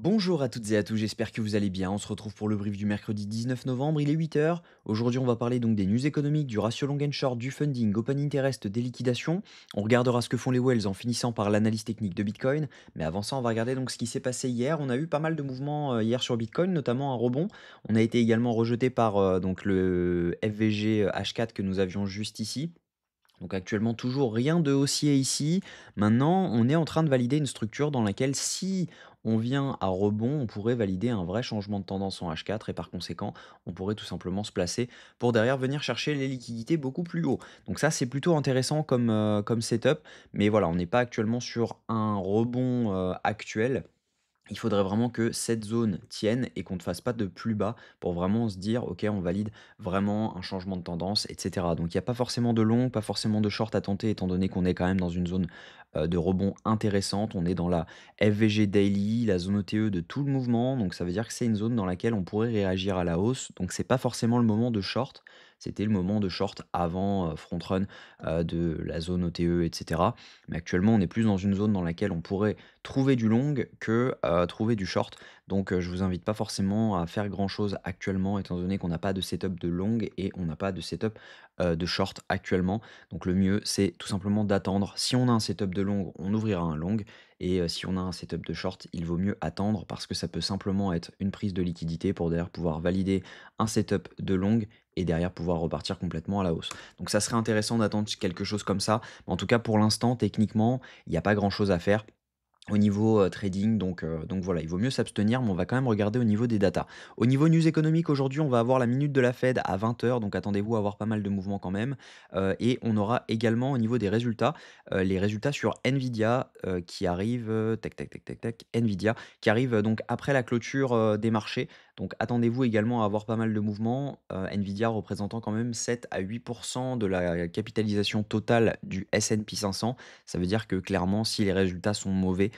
Bonjour à toutes et à tous, j'espère que vous allez bien. On se retrouve pour le brief du mercredi 19 novembre, il est 8 heures. Aujourd'hui, on va parler donc des news économiques, du ratio long and short, du funding, open interest, des liquidations. On regardera ce que font les whales en finissant par l'analyse technique de Bitcoin. Mais avant ça, on va regarder donc ce qui s'est passé hier. On a eu pas mal de mouvements hier sur Bitcoin, notamment un rebond. On a été également rejeté par donc le FVG H4 que nous avions juste ici. Donc actuellement, toujours rien de haussier ici. Maintenant, on est en train de valider une structure dans laquelle si on vient à rebond, on pourrait valider un vrai changement de tendance en H4 et par conséquent, on pourrait tout simplement se placer pour derrière venir chercher les liquidités beaucoup plus haut. Donc ça, c'est plutôt intéressant comme setup. Mais voilà, on n'est pas actuellement sur un rebond actuel. Il faudrait vraiment que cette zone tienne et qu'on ne fasse pas de plus bas pour vraiment se dire: «OK, on valide vraiment un changement de tendance» et cetera. Donc il y a pas forcément de long, pas forcément de short à tenter étant donné qu'on est quand même dans une zone, de rebond intéressante. On est dans la FVG daily, la zone OTE de tout le mouvement, donc ça veut dire que c'est une zone dans laquelle on pourrait réagir à la hausse. Donc c'est pas forcément le moment de short, c'était le moment de short avant, front run, de la zone OTE et cetera. Mais actuellement, on est plus dans une zone dans laquelle on pourrait trouver du long que, trouver du short. Donc, je vous invite pas forcément à faire grand chose actuellement étant donné qu'on n'a pas de setup de long et on n'a pas de setup, de short actuellement. Donc le mieux, c'est tout simplement d'attendre. Si on a un setup de long, on ouvrira un long et si on a un setup de short, il vaut mieux attendre parce que ça peut simplement être une prise de liquidité pour derrière pouvoir valider un setup de long et derrière pouvoir repartir complètement à la hausse. Donc ça serait intéressant d'attendre quelque chose comme ça. Mais en tout cas, pour l'instant, techniquement, il n'y a pas grand chose à faire au niveau, trading donc voilà, il vaut mieux s'abstenir, mais on va quand même regarder au niveau des datas. Au niveau news économique, aujourd'hui, on va avoir la minute de la Fed à 20 heures, donc attendez-vous à avoir pas mal de mouvements quand même, et on aura également au niveau des résultats, les résultats sur Nvidia, qui arrivent, tac, tac, tac, tac, tac, Nvidia, qui arrivent, donc après la clôture, des marchés. Donc attendez-vous également à avoir pas mal de mouvements, Nvidia représentant quand même 7 à 8 de la capitalisation totale du S&P 500. Ça veut dire que clairement, si les résultats sont mauvais,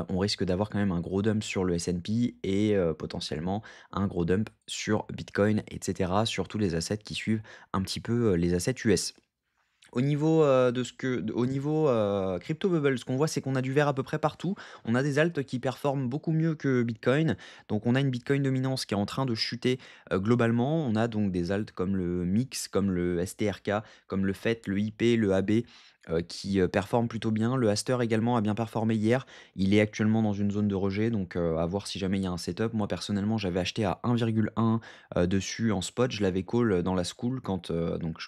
on risque d'avoir quand même un gros dump sur le S&P et potentiellement un gros dump sur Bitcoin et cetera, sur tous les assets qui suivent un petit peu, les assets US. Au niveau, au niveau, crypto bubble, ce qu'on voit, c'est qu'on a du vert à peu près partout. On a des alts qui performent beaucoup mieux que Bitcoin. Donc on a une Bitcoin dominance qui est en train de chuter, globalement. On a donc des alts comme le MIX, comme le STRK, comme le FET, le IP, le AB, qui, performent plutôt bien. Le Aster également a bien performé hier. Il est actuellement dans une zone de rejet, donc à voir si jamais il y a un setup. Moi personnellement, j'avais acheté à 1,1 dessus en spot. Je l'avais call dans la school quand,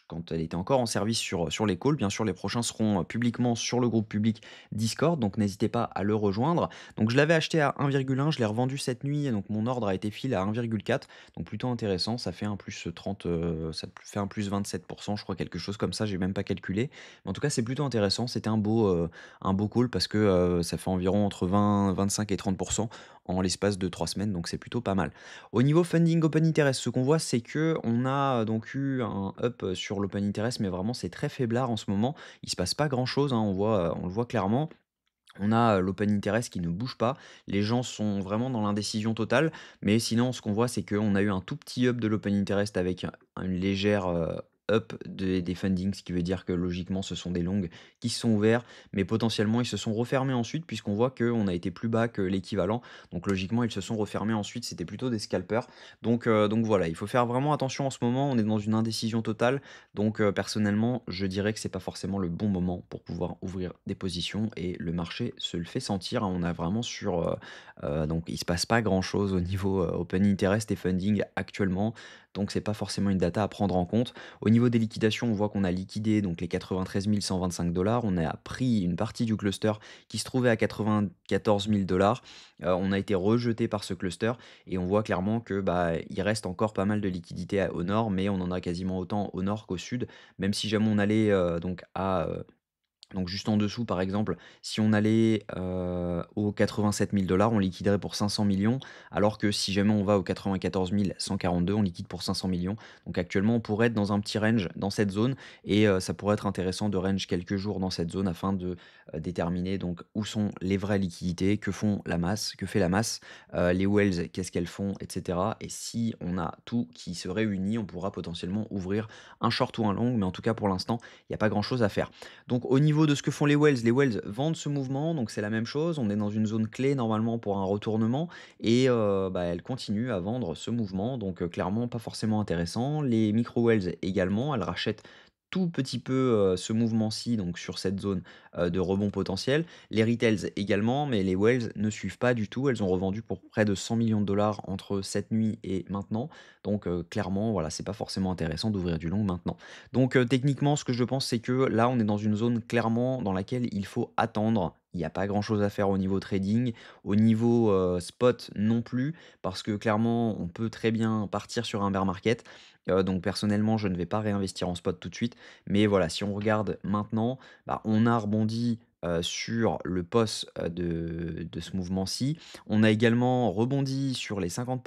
quand elle était encore en service sur les calls. Bien sûr, les prochains seront, publiquement sur le groupe public Discord, donc n'hésitez pas à le rejoindre. Donc je l'avais acheté à 1,1, je l'ai revendu cette nuit, donc mon ordre a été fill à 1,4, donc plutôt intéressant. Ça fait un plus 30, ça fait un plus 27 je crois, quelque chose comme ça, j'ai même pas calculé. Mais en tout cas, c'est plutôt intéressant. C'était un beau call parce que, ça fait environ entre 20-25 et 30 en l'espace de 3 semaines, donc c'est plutôt pas mal. Au niveau funding open interest, ce qu'on voit, c'est que on a donc eu un up sur l'open interest, mais vraiment c'est très faiblard en ce moment. Il se passe pas grand-chose, hein, on le voit clairement. On a, l'open interest qui ne bouge pas. Les gens sont vraiment dans l'indécision totale, mais sinon ce qu'on voit, c'est qu'on a eu un tout petit up de l'open interest avec une légère, up des fundings, ce qui veut dire que logiquement ce sont des longues qui se sont ouverts, mais potentiellement ils se sont refermés ensuite puisqu'on voit qu'on a été plus bas que l'équivalent. Donc logiquement ils se sont refermés ensuite, c'était plutôt des scalpers. Donc voilà, il faut faire vraiment attention en ce moment, on est dans une indécision totale. Donc personnellement, je dirais que c'est pas forcément le bon moment pour pouvoir ouvrir des positions et le marché se le fait sentir, hein. On a vraiment donc il se passe pas grand-chose au niveau, open interest et funding actuellement, donc c'est pas forcément une data à prendre en compte. Au niveau des liquidations, on voit qu'on a liquidé donc les 93 125 $. On a pris une partie du cluster qui se trouvait à 94 000 $. On a été rejeté par ce cluster et on voit clairement que, bah, il reste encore pas mal de liquidités au nord, mais on en a quasiment autant au nord qu'au sud. Même si jamais on allait, donc juste en dessous, par exemple, si on allait, aux 87 000 $, on liquiderait pour 500 millions, alors que si jamais on va aux 94 142, on liquide pour 500 millions. Donc actuellement, on pourrait être dans un petit range dans cette zone et ça pourrait être intéressant de range quelques jours dans cette zone afin de, déterminer donc où sont les vraies liquidités, que fait la masse, les whales, qu'est-ce qu'elles font et cetera, et si on a tout qui se réunit, on pourra potentiellement ouvrir un short ou un long, mais en tout cas pour l'instant, il n'y a pas grand chose à faire. Donc au niveau niveau de ce que font les whales vendent ce mouvement, donc c'est la même chose. On est dans une zone clé normalement pour un retournement et bah, elles continuent à vendre ce mouvement, donc clairement pas forcément intéressant. Les micro whales également, elles rachètent tout petit peu, ce mouvement-ci, donc sur cette zone, de rebond potentiel. Les retails également, mais les whales ne suivent pas du tout. Elles ont revendu pour près de 100 millions de dollars entre cette nuit et maintenant. Donc clairement, voilà, c'est pas forcément intéressant d'ouvrir du long maintenant. Donc techniquement, ce que je pense, c'est que là, on est dans une zone clairement dans laquelle il faut attendre. Il n'y a pas grand-chose à faire au niveau trading, au niveau, spot non plus, parce que clairement, on peut très bien partir sur un bear market. Donc personnellement, je ne vais pas réinvestir en spot tout de suite. Mais voilà, si on regarde maintenant, bah, on a rebondi, sur le POS, de ce mouvement-ci. On a également rebondi sur les 50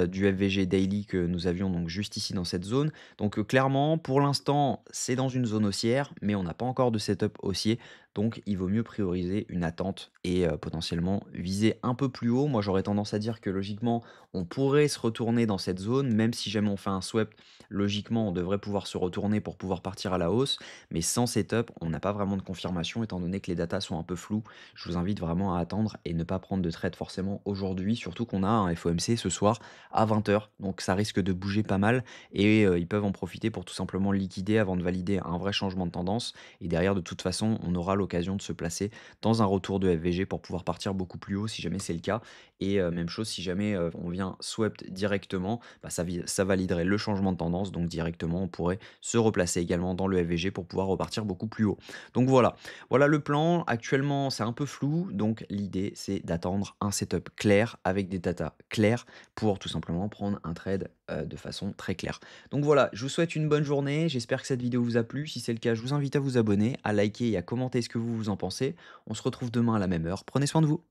du FVG daily que nous avions donc juste ici dans cette zone. Donc clairement, pour l'instant, c'est dans une zone haussière, mais on n'a pas encore de setup haussier. Donc il vaut mieux prioriser une attente et potentiellement viser un peu plus haut. Moi, j'aurais tendance à dire que logiquement, on pourrait se retourner dans cette zone, même si jamais on fait un swap, logiquement, on devrait pouvoir se retourner pour pouvoir partir à la hausse. Mais sans setup, on n'a pas vraiment de confirmation étant donné que les datas sont un peu floues. Je vous invite vraiment à attendre et ne pas prendre de trade forcément aujourd'hui, surtout qu'on a un FOMC ce soir à 20 h. Donc ça risque de bouger pas mal et ils peuvent en profiter pour tout simplement liquider avant de valider un vrai changement de tendance. Et derrière, de toute façon, on aura l'occasion de se placer dans un retour de FVG pour pouvoir partir beaucoup plus haut si jamais c'est le cas. Et même chose, si jamais on vient swept directement, bah, ça validerait le changement de tendance. Donc directement, on pourrait se replacer également dans le FVG pour pouvoir repartir beaucoup plus haut. Donc voilà le plan. Actuellement, c'est un peu flou. Donc l'idée, c'est d'attendre un setup clair avec des datas claires pour tout simplement prendre un trade de façon très claire. Donc voilà, je vous souhaite une bonne journée. J'espère que cette vidéo vous a plu. Si c'est le cas, je vous invite à vous abonner, à liker et à commenter ce que vous en pensez. On se retrouve demain à la même heure. Prenez soin de vous.